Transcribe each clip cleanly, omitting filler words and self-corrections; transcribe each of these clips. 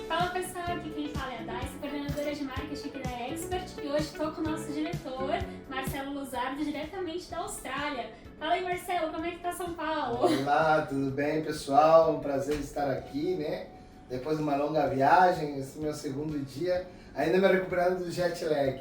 Fala pessoal, aqui quem fala é a Dais, coordenadora de marketing aqui da Expert, e hoje estou com o nosso diretor, Marcelo Luzardo, diretamente da Austrália. Fala aí Marcelo, como é que tá São Paulo? Olá, tudo bem pessoal? Um prazer estar aqui, né? Depois de uma longa viagem, esse é meu segundo dia, ainda me recuperando do jet lag.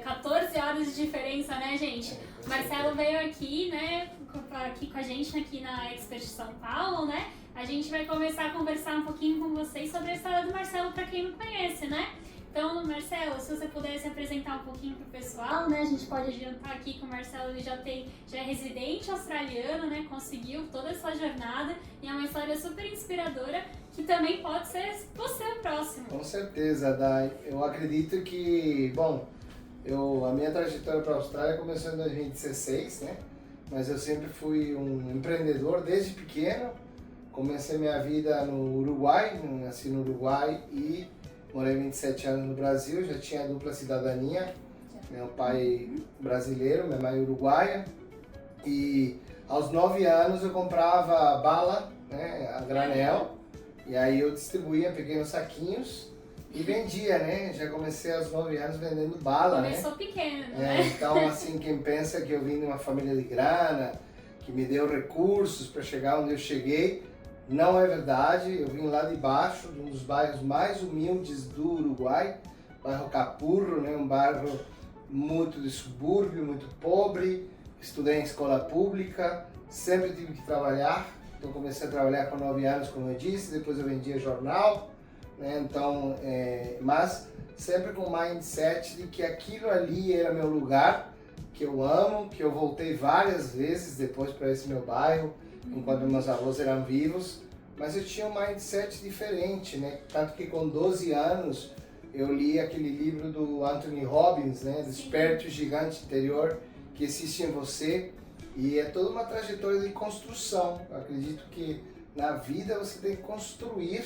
14 horas de diferença, né gente? O Marcelo veio aqui, né, aqui com a gente aqui na Expert São Paulo, né? A gente vai começar a conversar um pouquinho com vocês sobre a história do Marcelo, para quem não conhece, né? Então, Marcelo, se você pudesse apresentar um pouquinho pro pessoal, né? A gente pode adiantar aqui que o Marcelo ele já é residente australiano, né? Conseguiu toda essa jornada e é uma história super inspiradora que também pode ser você o próximo. Com certeza, Dai. Eu acredito que, bom, a minha trajetória para a Austrália começou em 2016, né? Mas eu sempre fui um empreendedor desde pequeno. Comecei minha vida no Uruguai, nasci no Uruguai e morei 27 anos no Brasil, já tinha dupla cidadania, meu pai brasileiro, minha mãe uruguaia, e aos 9 anos eu comprava bala, né, a granel, e aí eu distribuía em pequenos saquinhos e vendia, né, já comecei aos 9 anos vendendo bala, Começou né. pequeno, né? Então assim, quem pensa que eu vim de uma família de grana, que me deu recursos para chegar onde eu cheguei, não é verdade. Eu vim lá de baixo, de um dos bairros mais humildes do Uruguai, bairro Capurro, né? Um bairro muito de subúrbio, muito pobre. Estudei em escola pública, sempre tive que trabalhar. Então comecei a trabalhar com 9 anos, como eu disse, depois eu vendia jornal, né? Então, mas sempre com o mindset de que aquilo ali era meu lugar, que eu amo, que eu voltei várias vezes depois para esse meu bairro, enquanto meus avós eram vivos, mas eu tinha um mindset diferente, né? Tanto que com 12 anos eu li aquele livro do Anthony Robbins, né? Desperte o gigante interior que existe em você, e é toda uma trajetória de construção. Eu acredito que na vida você tem que construir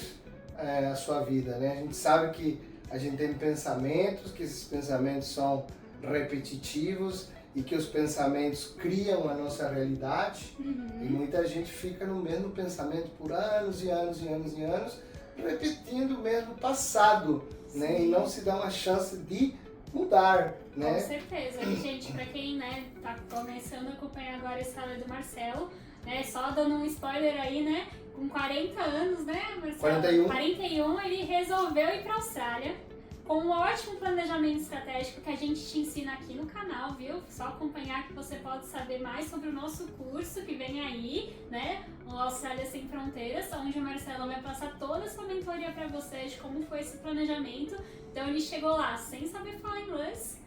a sua vida, né? A gente sabe que a gente tem pensamentos, que esses pensamentos são repetitivos, e que os pensamentos criam a nossa realidade, e muita gente fica no mesmo pensamento por anos e anos e anos e anos, repetindo o mesmo passado, né? E não se dá uma chance de mudar, né? Com certeza. E, gente, pra quem, né, tá começando a acompanhar agora a história do Marcelo, né, só dando um spoiler aí, né, com 40 anos, né, Marcelo? 41, ele resolveu ir pra Austrália, com um ótimo planejamento estratégico que a gente te ensina aqui no canal, viu? Só acompanhar que você pode saber mais sobre o nosso curso que vem aí, né? O Austrália Sem Fronteiras, onde o Marcelo vai passar toda essa mentoria para vocês de como foi esse planejamento. Então ele chegou lá sem saber falar inglês,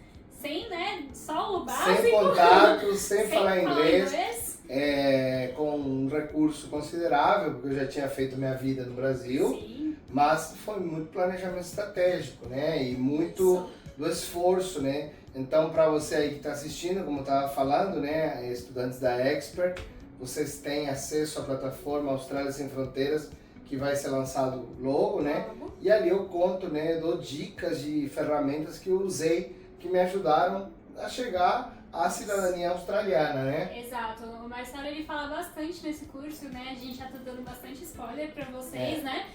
sem, né, só o básico. Sem contato, sem falar inglês. Com um recurso considerável, porque eu já tinha feito minha vida no Brasil. Sim. Mas foi muito planejamento estratégico, né? E muito do esforço, né? Então, para você aí que está assistindo, como eu estava falando, né? Estudantes da Expert, vocês têm acesso à plataforma Austrália Sem Fronteiras, que vai ser lançado logo, né? E ali eu conto, né? Dou dicas de ferramentas que eu usei, que me ajudaram a chegar à cidadania australiana, né? Exato. O Marcelo, ele fala bastante nesse curso, né? A gente já tá dando bastante spoiler para vocês, né?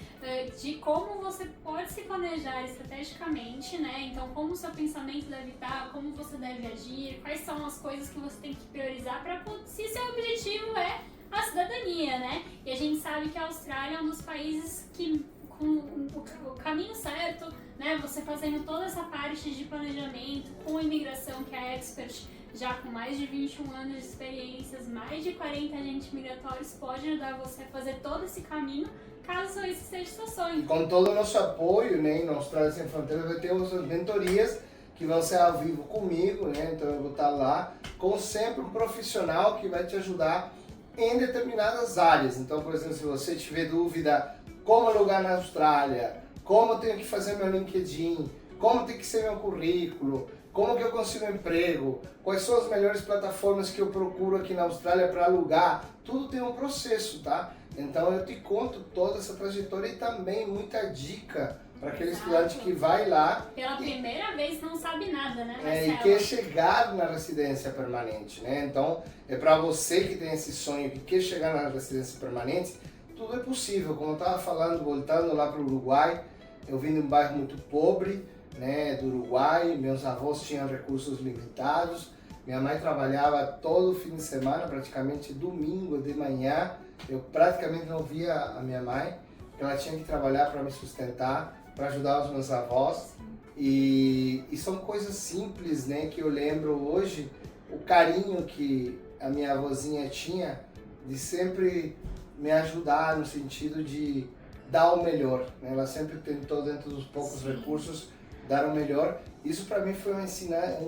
De como você pode se planejar estrategicamente, né? Então, como o seu pensamento deve estar, como você deve agir, quais são as coisas que você tem que priorizar para se seu objetivo é a cidadania, né? E a gente sabe que a Austrália é um dos países que, com o caminho certo, né? Você fazendo toda essa parte de planejamento com a imigração, que é a Expert, já com mais de 21 anos de experiências, mais de 40 agentes migratórios, pode ajudar você a fazer todo esse caminho, caso esse seja seu sonho. E com todo o nosso apoio, né, na Austrália Sem Fronteiras vai ter as mentorias que vão ser ao vivo comigo, né? Então eu vou estar lá com sempre um profissional que vai te ajudar em determinadas áreas. Então, por exemplo, se você tiver dúvida como alugar na Austrália, como eu tenho que fazer meu LinkedIn, como tem que ser meu currículo, como que eu consigo um emprego, quais são as melhores plataformas que eu procuro aqui na Austrália para alugar, tudo tem um processo, tá? Então eu te conto toda essa trajetória e também muita dica para aquele Exato. estudante que vai lá Pela primeira vez não sabe nada, né, e Marcelo? quer chegar na residência permanente, né? Então, é para você que tem esse sonho, que quer chegar na residência permanente, tudo é possível. Como eu estava falando, voltando lá para o Uruguai, eu vim de um bairro muito pobre, né, do Uruguai, meus avós tinham recursos limitados, minha mãe trabalhava todo fim de semana, praticamente domingo de manhã, eu praticamente não via a minha mãe, porque ela tinha que trabalhar para me sustentar, para ajudar os meus avós. E são coisas simples, né, que eu lembro hoje, o carinho que a minha avózinha tinha de sempre me ajudar no sentido de dar o melhor, né? Ela sempre tentou, dentro dos poucos recursos, dar o melhor. Isso para mim foi um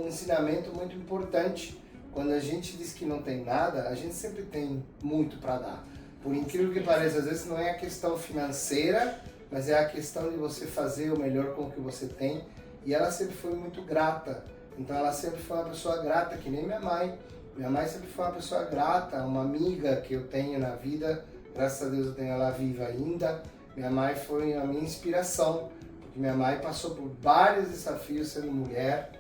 ensinamento muito importante. Quando a gente diz que não tem nada, a gente sempre tem muito para dar. Por incrível que pareça, às vezes não é a questão financeira, mas é a questão de você fazer o melhor com o que você tem. E ela sempre foi muito grata. Então ela sempre foi uma pessoa grata, que nem minha mãe. Minha mãe sempre foi uma pessoa grata, uma amiga que eu tenho na vida. Graças a Deus eu tenho ela viva ainda. Minha mãe foi a minha inspiração, porque minha mãe passou por vários desafios sendo mulher.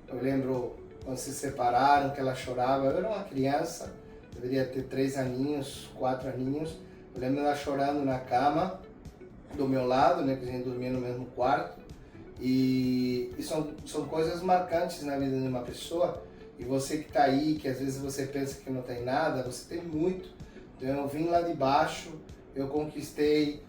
Eu lembro quando se separaram, que ela chorava. Eu era uma criança, deveria ter 3 aninhos, 4 aninhos. Eu lembro ela chorando na cama, do meu lado, né, que a gente dormia no mesmo quarto. E são coisas marcantes na vida de uma pessoa. E você que está aí, que às vezes você pensa que não tem nada, você tem muito. Então eu vim lá de baixo, eu conquistei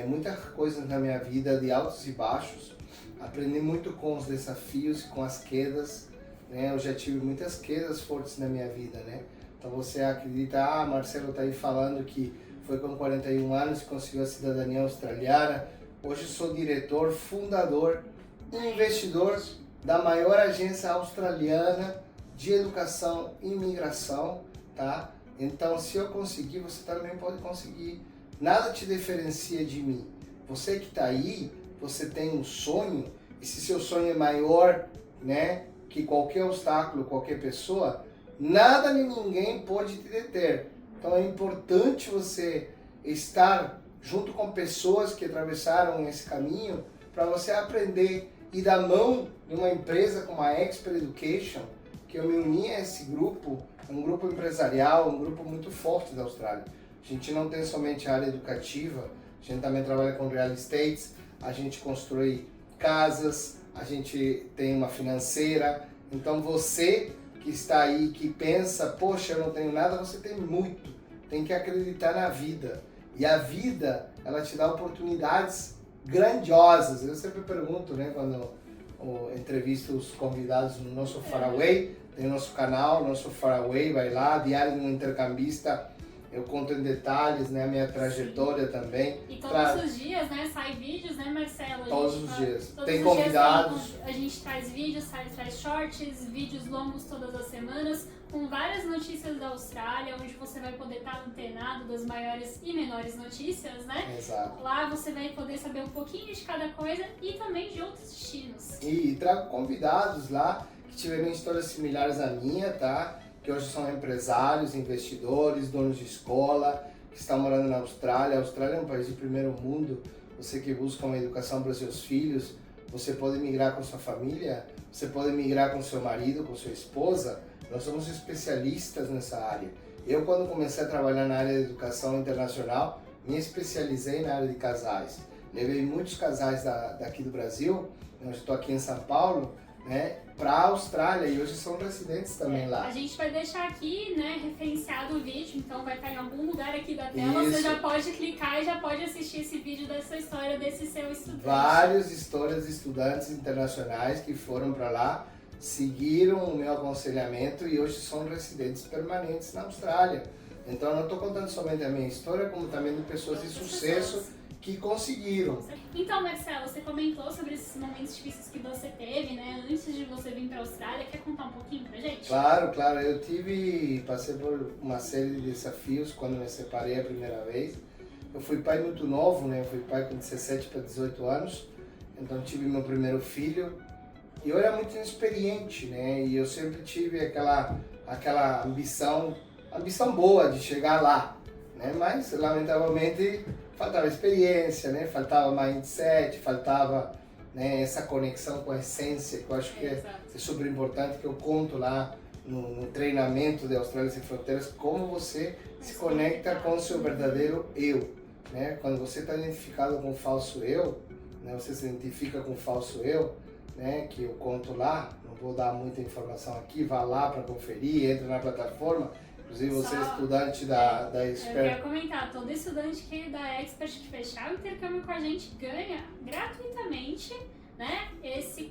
muitas coisas na minha vida, de altos e baixos. Aprendi muito com os desafios, com as quedas, né? Eu já tive muitas quedas fortes na minha vida, né? Então você acredita, Marcelo está aí falando que foi com 41 anos que conseguiu a cidadania australiana. Hoje sou diretor, fundador e investidor da maior agência australiana de educação e imigração, tá? Então, se eu conseguir, você também pode conseguir. Nada te diferencia de mim. Você que está aí, você tem um sonho, e se seu sonho é maior, né, que qualquer obstáculo, qualquer pessoa, nada nem ninguém pode te deter. Então é importante você estar junto com pessoas que atravessaram esse caminho para você aprender. E da mão de uma empresa como a Expert Education, que eu me uni a esse grupo, um grupo empresarial, um grupo muito forte da Austrália. A gente não tem somente a área educativa, a gente também trabalha com real estate, a gente constrói casas, a gente tem uma financeira. Então você que está aí, que pensa, poxa, eu não tenho nada, você tem muito. Tem que acreditar na vida. E a vida, ela te dá oportunidades grandiosas. Eu sempre pergunto, né, quando eu entrevisto os convidados no nosso Faraway, tem o nosso canal, nosso Faraway, vai lá, Diário de um Intercambista, eu conto em detalhes, né, a minha trajetória também. E todos os dias, né, sai vídeos, né, Marcelo? Todos os dias. Todos Tem os convidados. Dias a gente traz vídeos, traz shorts, vídeos longos todas as semanas, com várias notícias da Austrália, onde você vai poder estar antenado das maiores e menores notícias, né? Exato. Lá você vai poder saber um pouquinho de cada coisa e também de outros destinos. E trago convidados lá que tiveram histórias similares à minha, tá? Que hoje são empresários, investidores, donos de escola, que estão morando na Austrália. A Austrália é um país de primeiro mundo. Você que busca uma educação para os seus filhos, você pode migrar com sua família, você pode migrar com seu marido, com sua esposa. Nós somos especialistas nessa área. Eu, quando comecei a trabalhar na área de educação internacional, me especializei na área de casais. Levei muitos casais daqui do Brasil, eu estou aqui em São Paulo, né, para a Austrália, e hoje são residentes também lá. A gente vai deixar aqui, né, referenciado o vídeo, então vai estar em algum lugar aqui da tela. Isso. Você já pode clicar e já pode assistir esse vídeo dessa história desse seu estudante. Várias histórias de estudantes internacionais que foram para lá, seguiram o meu aconselhamento e hoje são residentes permanentes na Austrália. Então eu não estou contando somente a minha história, como também de pessoas de sucesso que conseguiram. Então, Marcelo, você comentou sobre esses momentos difíceis que você teve, né, antes de você vir para a Austrália. Quer contar um pouquinho pra gente? Claro, eu passei por uma série de desafios quando me separei a primeira vez. Eu fui pai muito novo, né, eu fui pai com 17 para 18 anos, então tive meu primeiro filho. E eu era muito inexperiente, né, e eu sempre tive aquela ambição boa de chegar lá, né, mas lamentavelmente faltava experiência, né? Faltava mindset, faltava, né, essa conexão com a essência, que eu acho que é super importante, que eu conto lá no treinamento de Austrália Sem Fronteiras, como você se conecta com o seu verdadeiro eu, né? Quando você está identificado com o falso eu, né? Você se identifica com o falso eu, né? Que eu conto lá, não vou dar muita informação aqui, vá lá para conferir, entra na plataforma. Inclusive você é estudante da Expert. Eu quero comentar, todo estudante da Expert que fechar o intercâmbio com a gente ganha gratuitamente, né, esse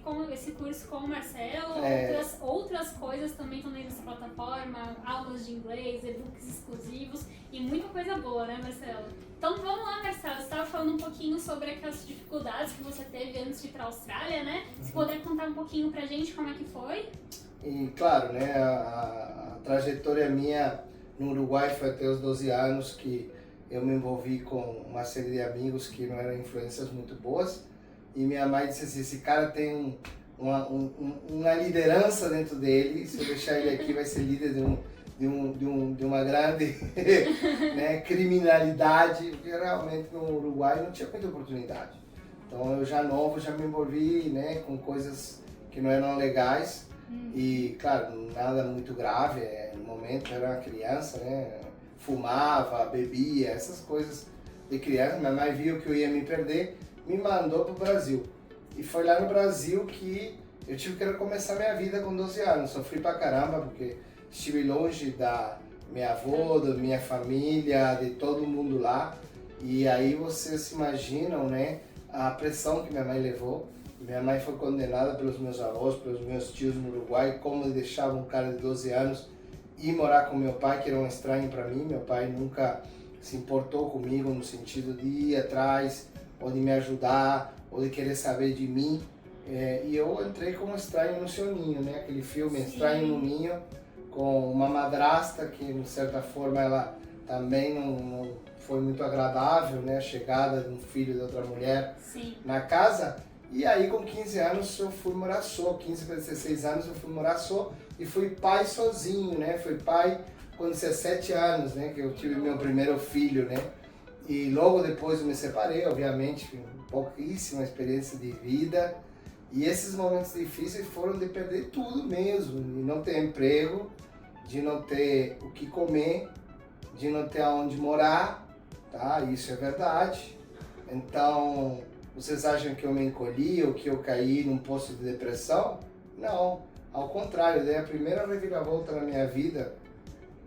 curso com o Marcelo, outras coisas também estão dentro dessa plataforma, aulas de inglês, e-books exclusivos e muita coisa boa, né, Marcelo? Então vamos lá, Marcelo, você estava falando um pouquinho sobre aquelas dificuldades que você teve antes de ir para a Austrália, né? Se puder contar um pouquinho pra gente como é que foi? E claro, né, a trajetória minha no Uruguai foi até os 12 anos que eu me envolvi com uma série de amigos que não eram influências muito boas. E minha mãe disse assim, esse cara tem uma liderança dentro dele, se eu deixar ele aqui vai ser líder de uma grande né, criminalidade, porque realmente no Uruguai não tinha muita oportunidade. Então eu já novo, já me envolvi, né, com coisas que não eram legais e, claro, nada muito grave, no momento eu era uma criança, né, fumava, bebia, essas coisas de criança. Minha mãe viu que eu ia me perder, me mandou para o Brasil. E foi lá no Brasil que eu tive que recomeçar minha vida com 12 anos. Sofri pra caramba porque estive longe da minha avó, da minha família, de todo mundo lá. E aí vocês imaginam, né, a pressão que minha mãe levou. Minha mãe foi condenada pelos meus avós, pelos meus tios no Uruguai, como deixava um cara de 12 anos ir morar com meu pai, que era um estranho para mim. Meu pai nunca se importou comigo no sentido de ir atrás, ou de me ajudar, ou de querer saber de mim. E eu entrei como estranho no seu ninho, né? Aquele filme Sim. Estranho no Ninho, com uma madrasta que, de certa forma, ela também não foi muito agradável, né? A chegada de um filho de outra mulher Sim. na casa. E aí, com 15 anos, eu fui morar só. 15 para 16 anos, eu fui morar só. E fui pai sozinho, né? Fui pai com 17 anos, né? Que eu tive meu primeiro filho, né? E logo depois eu me separei, obviamente, pouquíssima experiência de vida. E esses momentos difíceis foram de perder tudo mesmo, de não ter emprego, de não ter o que comer, de não ter aonde morar, tá? Isso é verdade. Então, vocês acham que eu me encolhi ou que eu caí num poço de depressão? Não, ao contrário, daí a primeira reviravolta na minha vida,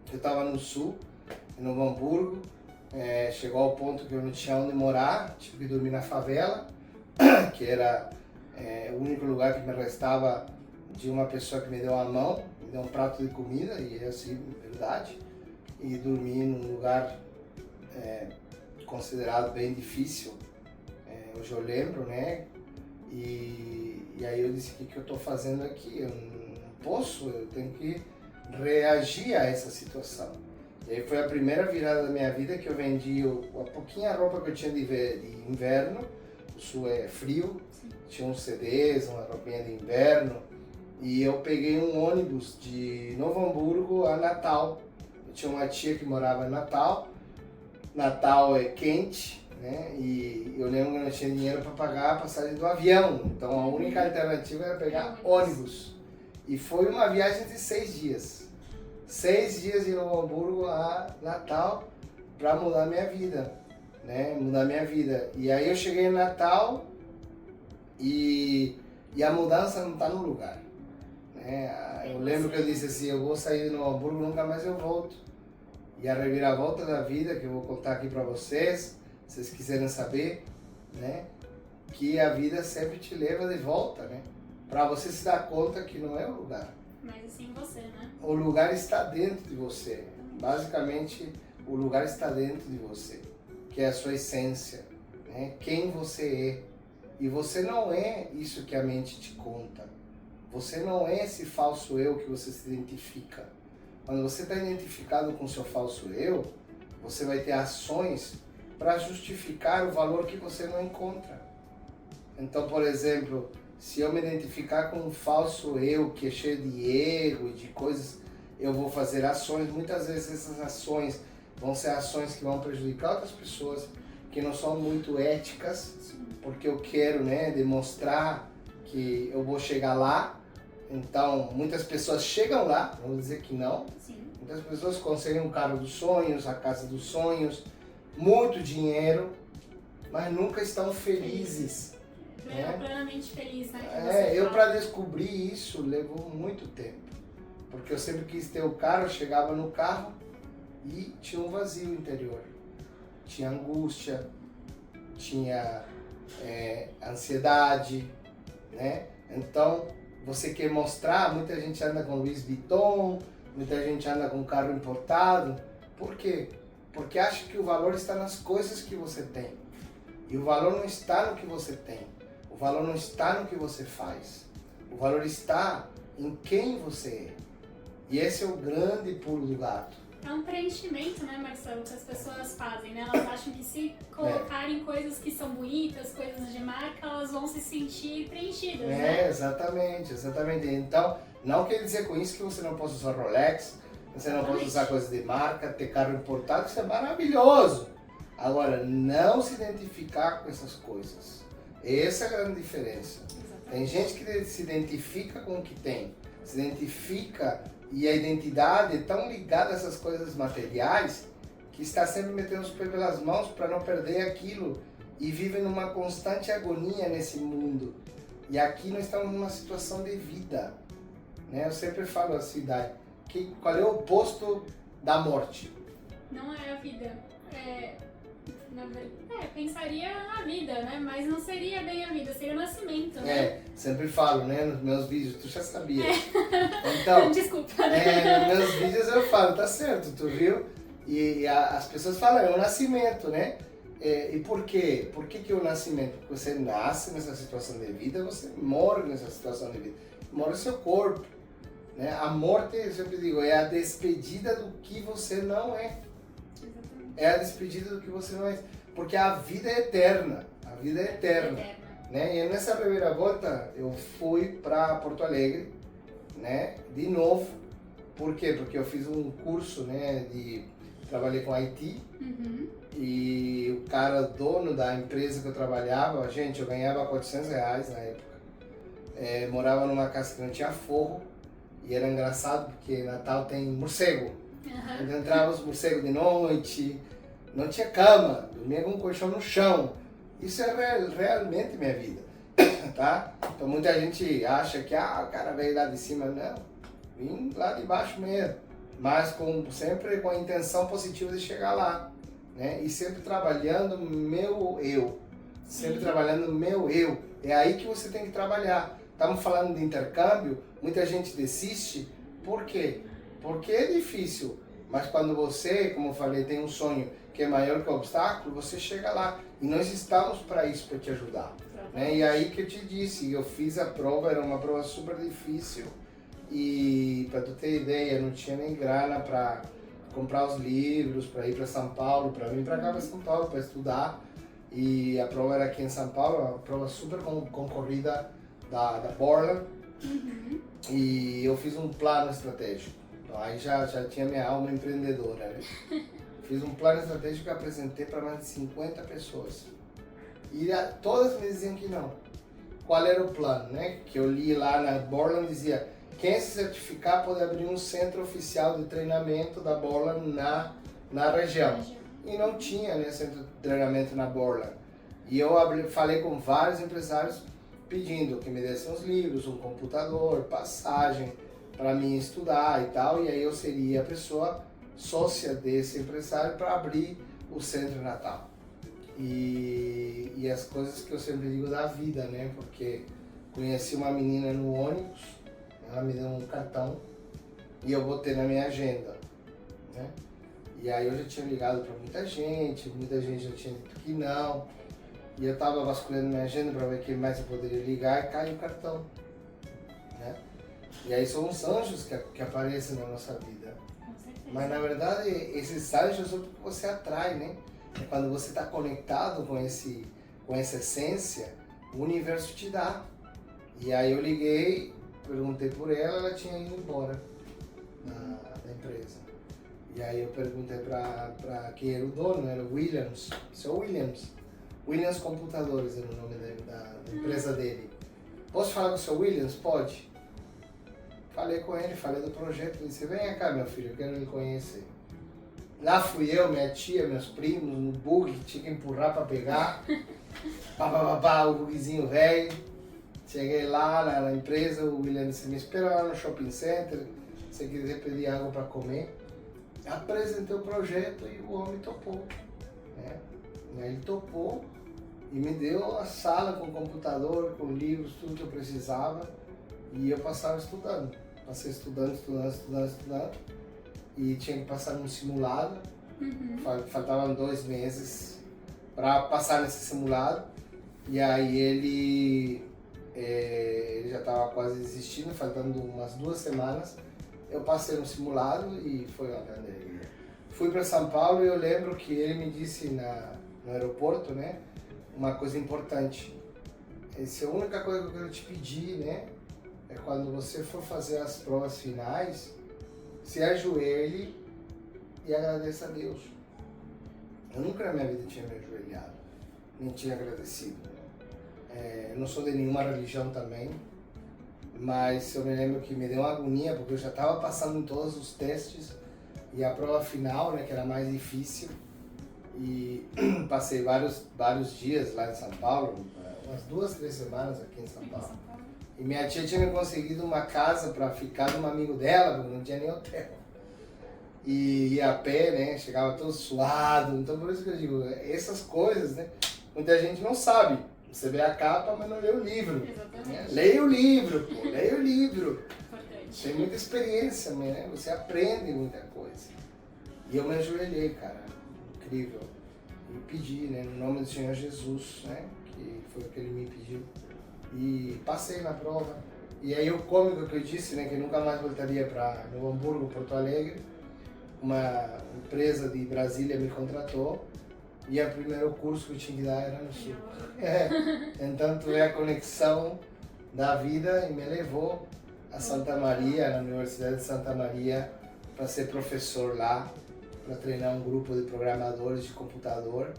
eu estava no sul, em Novo Hamburgo, chegou ao ponto que eu não tinha onde morar, tive que dormir na favela, que era o único lugar que me restava de uma pessoa que me deu a mão, me deu um prato de comida, e é assim, verdade, e dormi num lugar considerado bem difícil, hoje eu lembro, né, e aí eu disse, o que eu estou fazendo aqui? Eu não posso, eu tenho que reagir a essa situação. E aí foi a primeira virada da minha vida que eu vendi a pouquinha roupa que eu tinha de inverno. O sul é frio, tinha uns CDs, uma roupinha de inverno. E eu peguei um ônibus de Novo Hamburgo a Natal. Eu tinha uma tia que morava em Natal. Natal é quente, né? E eu lembro que eu não tinha dinheiro para pagar a passagem do avião. Então a única alternativa era pegar ônibus. E foi uma viagem de 6 dias. 6 dias de Novo Hamburgo a Natal para mudar minha vida, né? Mudar minha vida. E aí eu cheguei em Natal e a mudança não está no lugar, né? Eu lembro que eu disse assim, eu vou sair de Novo Hamburgo, nunca mais eu volto. E a reviravolta da vida, que eu vou contar aqui para vocês, se vocês quiserem saber, né? Que a vida sempre te leva de volta, né? Para você se dar conta que não é o lugar. Mas assim você, né? O lugar está dentro de você. Basicamente, o lugar está dentro de você, que é a sua essência, né? Quem você é. E você não é isso que a mente te conta. Você não é esse falso eu que você se identifica. Quando você está identificado com o seu falso eu, você vai ter ações para justificar o valor que você não encontra. Então, por exemplo, se eu me identificar com um falso eu que é cheio de ego e de coisas, eu vou fazer ações. Muitas vezes essas ações vão ser ações que vão prejudicar outras pessoas, que não são muito éticas, porque eu quero, né, demonstrar que eu vou chegar lá. Então, muitas pessoas chegam lá, vamos dizer que não. Sim. Muitas pessoas conseguem um carro dos sonhos, a casa dos sonhos, muito dinheiro, mas nunca estão felizes. Plenamente feliz, né? Eu para descobrir isso levou muito tempo. Porque eu sempre quis ter o carro, eu chegava no carro e tinha um vazio interior. Tinha angústia, tinha ansiedade, né? Então, você quer mostrar, muita gente anda com Louis Vuitton, muita gente anda com carro importado. Por quê? Porque acha que o valor está nas coisas que você tem. E o valor não está no que você tem. O valor não está no que você faz. O valor está em quem você é. E esse é o grande pulo do gato. É um preenchimento, né, Marcelo, que as pessoas fazem, né? Elas acham que se colocarem coisas que são bonitas, coisas de marca, elas vão se sentir preenchidas, né? Exatamente. Então, não quer dizer com isso que você não possa usar Rolex, você não pode usar coisas de marca, ter carro importado, isso é maravilhoso. Agora, não se identificar com essas coisas. Essa é a grande diferença. Exatamente. Tem gente que se identifica com o que tem, se identifica e a identidade é tão ligada a essas coisas materiais que está sempre metendo os pés pelas mãos para não perder aquilo e vive numa constante agonia nesse mundo. E aqui nós estamos numa situação de vida, né? Eu sempre falo assim, qual é o oposto da morte? Não é a vida. Pensaria na vida, né? Mas não seria bem a vida, seria o nascimento, né? Sempre falo, né? Nos meus vídeos, tu já sabia. Então, Desculpa. Nos meus vídeos eu falo, tá certo, tu viu? E as pessoas falam, é o nascimento, né? E por quê? Por que é o nascimento? Porque você nasce nessa situação de vida, você morre nessa situação de vida. Morre o seu corpo. Né? A morte, eu sempre digo, é a despedida do que você não é. É a despedida do que você não é. Porque a vida é eterna. A vida é eterna. Né? E nessa primeira volta, eu fui para Porto Alegre, né? De novo. Por quê? Porque eu fiz um curso, né? Trabalhei com IT. Uhum. E o cara, dono da empresa que eu trabalhava, gente, eu ganhava R$400 na época. Morava numa casa que não tinha forro. E era engraçado porque Natal tem morcego. Uhum. Então entrava os morcegos de noite, não tinha cama, dormia com um colchão no chão. Isso é realmente minha vida, tá? Então muita gente acha que o cara veio lá de cima. Não, vim lá de baixo mesmo, mas sempre com a intenção positiva de chegar lá, né? E sempre trabalhando meu eu, sempre trabalhando meu eu. É aí que você tem que trabalhar. Estamos falando de intercâmbio, muita gente desiste. Por quê? Porque é difícil. Mas quando você, como eu falei, tem um sonho que é maior que o obstáculo, você chega lá. E nós estamos para isso, para te ajudar. Né? E aí que eu te disse, eu fiz a prova, era uma prova super difícil. E para tu ter ideia, não tinha nem grana para comprar os livros, para ir para São Paulo, para vir para cá para São Paulo para estudar. E a prova era aqui em São Paulo, uma prova super concorrida da Borland. Uhum. E eu fiz um plano estratégico. Então, aí já tinha minha alma empreendedora, né? Fiz um plano estratégico que apresentei para mais de 50 pessoas. E todas me diziam que não. Qual era o plano, né? Que eu li lá na Borland, dizia: quem se certificar pode abrir um centro oficial de treinamento da Borland na região. E não tinha, né, centro de treinamento na Borland. E eu falei com vários empresários pedindo que me dessem uns livros, um computador, passagem para mim estudar e tal. E aí eu seria a pessoa sócia desse empresário para abrir o centro em Natal. E as coisas que eu sempre digo da vida, né? Porque conheci uma menina no ônibus, ela me deu um cartão e eu botei na minha agenda, né? E aí eu já tinha ligado para muita gente já tinha dito que não. E eu estava vasculhando minha agenda para ver quem mais eu poderia ligar e caiu o cartão, né? E aí são os anjos que aparecem na nossa vida. Mas na verdade esses anjos são porque você atrai, né? É quando você está conectado com essa essência, o universo te dá. E aí eu liguei, perguntei por ela, ela tinha ido embora da empresa. E aí eu perguntei para quem era o dono, era o Williams, seu Williams. Williams Computadores era o nome da empresa dele. Posso falar com o seu Williams? Pode. Falei com ele, falei do projeto, ele disse, vem cá meu filho, eu quero lhe conhecer. Lá fui eu, minha tia, meus primos, no bug, que tinha que empurrar para pegar. O bugzinho velho. Cheguei lá na empresa, o William disse, me espera lá no shopping center, se quiser pedir água para comer. Apresentei o projeto e o homem topou. Né? E aí ele topou e me deu a sala com computador, com livros, tudo que eu precisava. E eu passava estudando. Passei estudando. E tinha que passar num simulado. Faltavam 2 meses para passar nesse simulado. E aí ele já estava quase desistindo, faltando umas 2 semanas. Eu passei no simulado e foi uma grande alegria. Fui para São Paulo e eu lembro que ele me disse no aeroporto, né, uma coisa importante. Essa é a única coisa que eu quero te pedir, né, é quando você for fazer as provas finais, se ajoelhe e agradeça a Deus. Eu nunca na minha vida tinha me ajoelhado, nem tinha agradecido. Eu não sou de nenhuma religião também, mas eu me lembro que me deu uma agonia, porque eu já estava passando em todos os testes e a prova final, né, que era mais difícil, e passei vários dias lá em São Paulo, umas 2, 3 semanas aqui em São Paulo. E minha tia tinha me conseguido uma casa para ficar de um amigo dela, porque não tinha nem hotel. E ia a pé, né, chegava todo suado, então por isso que eu digo, essas coisas, né, muita gente não sabe. Você vê a capa, mas não lê o livro. Exatamente. Né? Leia o livro, pô, leia o livro. Importante. Tem muita experiência, né? Você aprende muita coisa. E eu me ajoelhei, cara, incrível. E pedi, né, no nome do Senhor Jesus, né, que foi o que ele me pediu. E passei na prova. E aí o cômico que eu disse, né, que nunca mais voltaria para Novo Hamburgo, Porto Alegre, uma empresa de Brasília me contratou. E o primeiro curso que eu tinha que dar era no Sul. Então, é a conexão da vida e me levou a Santa Maria, na Universidade de Santa Maria, para ser professor lá, para treinar um grupo de programadores de computador.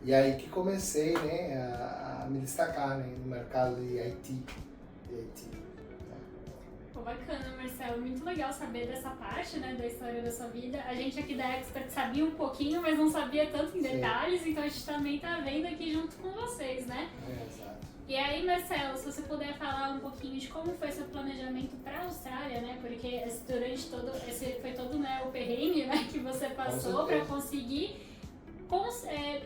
E aí que comecei, né, a me destacar, né, no mercado de IT. Pô, bacana, Marcelo. Muito legal saber dessa parte, né, da história da sua vida. A gente aqui da Expert sabia um pouquinho, mas não sabia tanto em detalhes, então a gente também tá vendo aqui junto com vocês, né? Exato. E aí, Marcelo, se você puder falar um pouquinho de como foi seu planejamento para a Austrália, né? Porque durante esse foi todo, né, o perrengue, né, que você passou para conseguir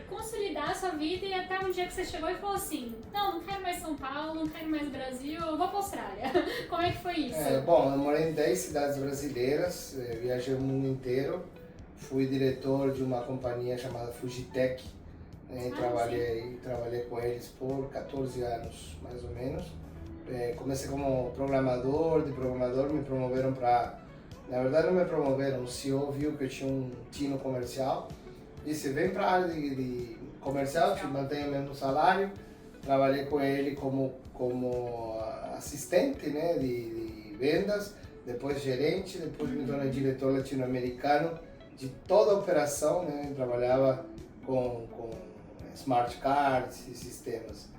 consolidar a sua vida e até um dia que você chegou e falou assim, não quero mais São Paulo, não quero mais Brasil, eu vou para a Austrália. Como é que foi isso? Bom, eu morei em 10 cidades brasileiras, viajei o mundo inteiro, fui diretor de uma companhia chamada Fujitec, né, trabalhei com eles por 14 anos, mais ou menos. Comecei como programador, de programador me promoveram para... Na verdade não me promoveram, o CEO viu que eu tinha um tino comercial, disse, vem para a área de comercial, te mantenho o mesmo salário. Trabalhei com ele como assistente, né, de vendas, depois gerente, depois me tornei diretor latino-americano de toda a operação, né, eu trabalhava com smart cards e sistemas.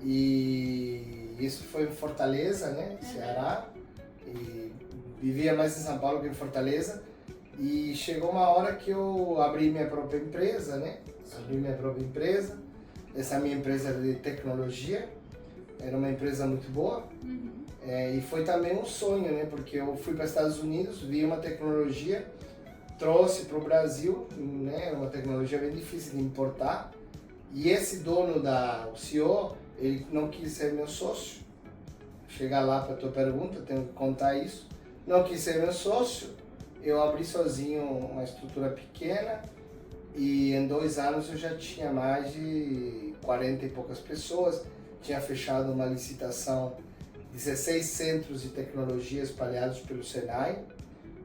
E isso foi em Fortaleza, né, Ceará, e vivia mais em São Paulo que em Fortaleza. E chegou uma hora que eu abri minha própria empresa, né? Essa minha empresa era de tecnologia, era uma empresa muito boa. E foi também um sonho, né? Porque eu fui para os Estados Unidos, vi uma tecnologia, trouxe para o Brasil, né? Uma tecnologia bem difícil de importar. E esse dono o CEO, ele não quis ser meu sócio. Chegar lá para a tua pergunta, tenho que contar isso. Não quis ser meu sócio. Eu abri sozinho uma estrutura pequena e em 2 anos eu já tinha mais de 40 e poucas pessoas. Tinha fechado uma licitação, 16 centros de tecnologia espalhados pelo Senai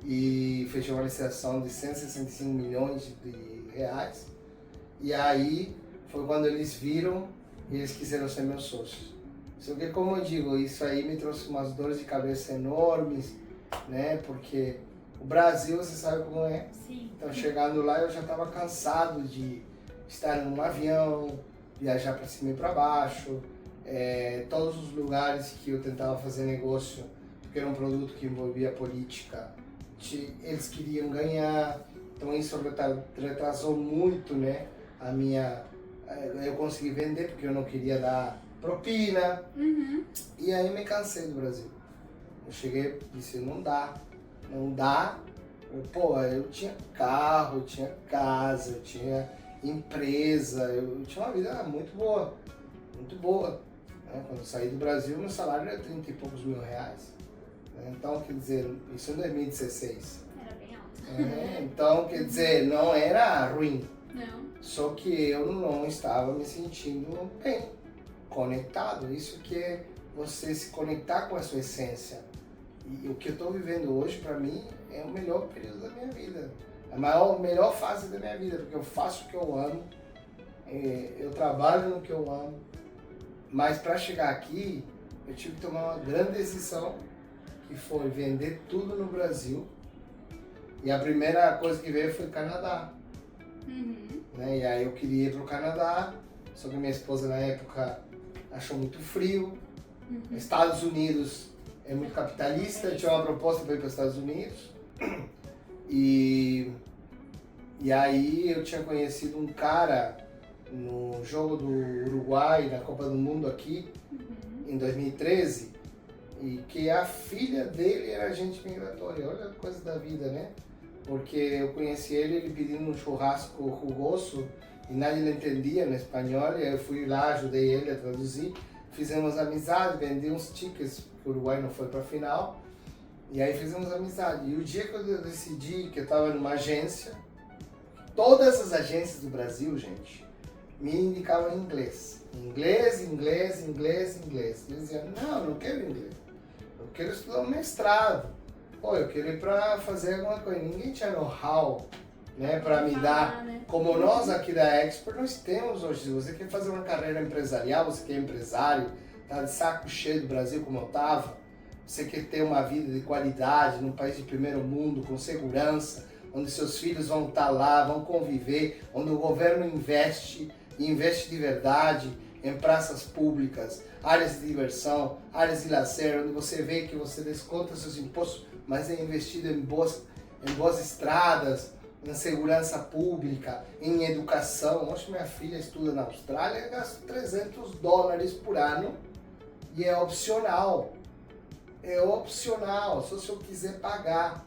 e fechei uma licitação de 165 milhões de reais. E aí foi quando eles viram e eles quiseram ser meus sócios. Só que, como eu digo, isso aí me trouxe umas dores de cabeça enormes, né? Porque O Brasil, você sabe como é. Sim. Então, chegando lá, eu já estava cansado de estar num avião, viajar para cima e para baixo. Todos os lugares que eu tentava fazer negócio, porque era um produto que envolvia política, eles queriam ganhar. Então, isso retrasou muito, né, a minha... Eu consegui vender porque eu não queria dar propina. Uhum. E aí me cansei do Brasil. Eu cheguei e disse, não dá. Eu tinha carro, eu tinha casa, eu tinha empresa, eu tinha uma vida muito boa, muito boa. Né? Quando eu saí do Brasil, meu salário era 30 e poucos mil reais. Né? Então, quer dizer, isso em 2016. Era bem alto. Então, quer dizer, não era ruim. Não. Só que eu não estava me sentindo bem, conectado. Isso que é você se conectar com a sua essência. E o que eu estou vivendo hoje, para mim, é o melhor período da minha vida. A melhor fase da minha vida, porque eu faço o que eu amo, eu trabalho no que eu amo. Mas para chegar aqui, eu tive que tomar uma grande decisão, que foi vender tudo no Brasil. E a primeira coisa que veio foi o Canadá. Uhum. Né? E aí eu queria ir para o Canadá, só que minha esposa na época achou muito frio. Uhum. Estados Unidos é muito capitalista, eu tinha uma proposta para ir para os Estados Unidos. E aí eu tinha conhecido um cara no jogo do Uruguai, na Copa do Mundo aqui, em 2013, e que a filha dele era agente migratória. Olha a coisa da vida, né? Porque eu conheci ele pedindo um churrasco rugoso e nadie ele entendia no espanhol, e eu fui lá, ajudei ele a traduzir, fizemos amizade, vendi uns tickets, que o Uruguai não foi para a final, e aí fizemos amizade. E o dia que eu decidi que eu estava numa agência, todas as agências do Brasil, gente, me indicavam inglês. Inglês. Eu dizia, não quero inglês, eu quero estudar um mestrado. Eu quero ir para fazer alguma coisa. Ninguém tinha know-how, né, para me dar. Né? Como nós aqui da Expert, nós temos hoje. Se você quer fazer uma carreira empresarial, você quer empresário, tá de saco cheio do Brasil como eu tava, você quer ter uma vida de qualidade num país de primeiro mundo, com segurança, onde seus filhos vão estar lá, vão conviver, onde o governo investe, e investe de verdade em praças públicas, áreas de diversão, áreas de lazer, onde você vê que você desconta seus impostos, mas é investido em boas estradas, em segurança pública, em educação. Hoje minha filha estuda na Austrália e gasta $300 por ano e é opcional. É opcional, só se eu quiser pagar,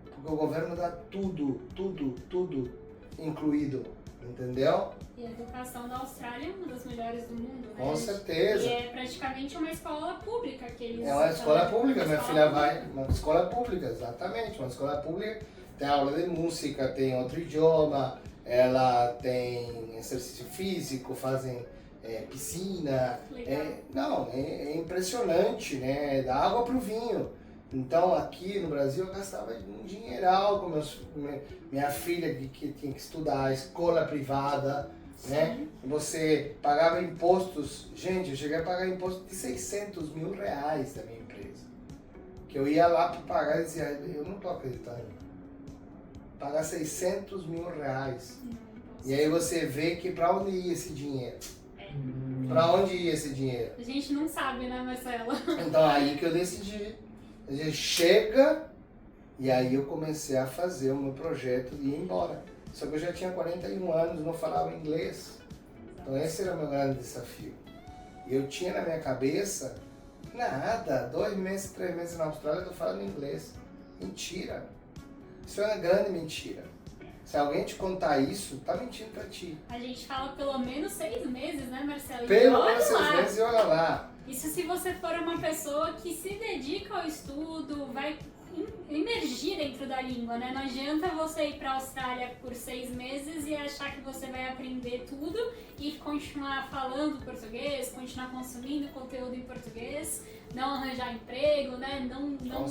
porque o governo dá tudo incluído, entendeu? E a educação da Austrália é uma das melhores do mundo, né? Com certeza. E é praticamente uma escola pública que eles... É uma escola pública, minha filha vai, uma escola pública, exatamente, uma escola pública, tem aula de música, tem outro idioma, ela tem exercício físico, fazem piscina, é impressionante, né? Dá água pro vinho. Então aqui no Brasil eu gastava um dinheiral com minha filha que tinha que estudar, escola privada, né? Você pagava impostos, gente, eu cheguei a pagar imposto de $600 mil da minha empresa. Que eu ia lá para pagar e dizia, eu não tô acreditando. Pagar $600 mil. E aí você vê que para onde ia esse dinheiro? Para onde ia esse dinheiro? A gente não sabe, né, Marcelo? Então aí que eu decidi. A gente chega, e aí eu comecei a fazer o meu projeto de ir embora. Só que eu já tinha 41 anos, não falava inglês. Então esse era o meu grande desafio. E eu tinha na minha cabeça, nada, 2 meses, 3 meses na Austrália eu tô falando inglês. Mentira. Isso é uma grande mentira. Se alguém te contar isso, tá mentindo pra ti. A gente fala pelo menos 6 meses, né, Marcelo? Pelo menos 6 meses e olha lá. Isso se você for uma pessoa que se dedica ao estudo, vai emergir dentro da língua, né? Não adianta você ir para a Austrália por 6 meses e achar que você vai aprender tudo e continuar falando português, continuar consumindo conteúdo em português, não arranjar emprego, né? Não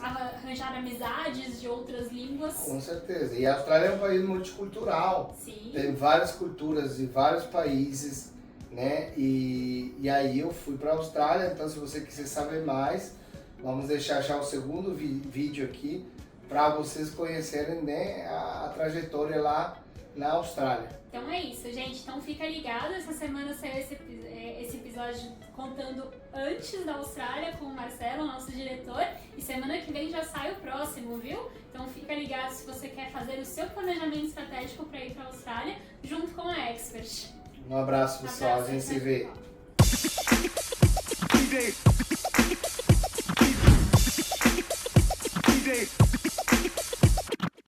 arranjar amizades de outras línguas. Com certeza. E a Austrália é um país multicultural. Sim. Tem várias culturas de vários países, né? E aí eu fui para a Austrália, então se você quiser saber mais, vamos deixar já o segundo vídeo aqui para vocês conhecerem, né, a trajetória lá na Austrália. Então é isso, gente. Então fica ligado. Essa semana saiu esse episódio contando antes da Austrália com o Marcelo, nosso diretor. E semana que vem já sai o próximo, viu? Então fica ligado se você quer fazer o seu planejamento estratégico para ir para a Austrália junto com a Expert. Um abraço, pessoal. A gente se vê. Tchau.